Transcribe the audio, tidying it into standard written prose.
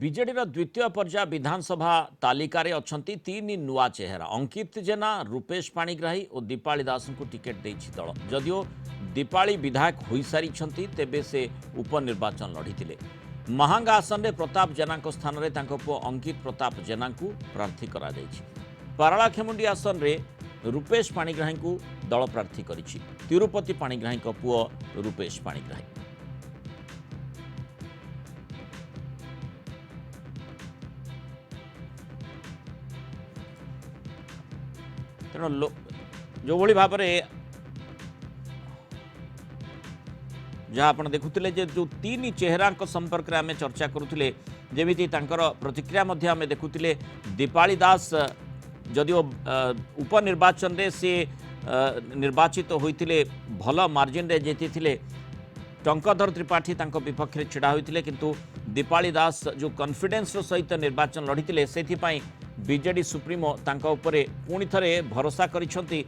ବିଜେଡିର ଦ୍ୱିତୀୟ ପର୍ଯ୍ୟାୟ ବିଧାନସଭା ତାଲିକାରେ ଅଛନ୍ତି ତିନି ନୂଆ ଚେହେରା अंकित जेना रूपेश पाणिग्राही और दीपाली दासଙ୍କୁ टिकेट ଦେଇଛି ଦଳ ଯଦିଓ दीपाली विधायक ହୋଇସାରିଛନ୍ତି ତେବେ ସେ ଉପନିର୍ବାଚନ ଲଢ଼ିଥିଲେ महांगा आसन में प्रताप जेना स्थान में पुओ अंकित प्रताप जेना को प्रार्थी करा पारालाखेमुंडी आसन में रूपेश पाणिग्राही को दल प्रार्थी करिछि तिरुपति पाणिग्राही पुओ रूपेश पाणिग्राही तेणु जो भाव में जहाँ आप देखुले जो तीन चेहरा संपर्क में आम चर्चा करुले जमीती प्रतिक्रिया आम देखुले दीपाली दास जदिओ उपनिर्वाचन में सी निर्वाचित होते भल मार्जिन रे जीति टंकधर त्रिपाठी विपक्ष में छिड़ा होते किंतु दीपाली दास जो कॉन्फिडेंस सहित निर्वाचन लड़ीते से बीजेडी सुप्रीमो पुणी थे भरोसा करिसेंती।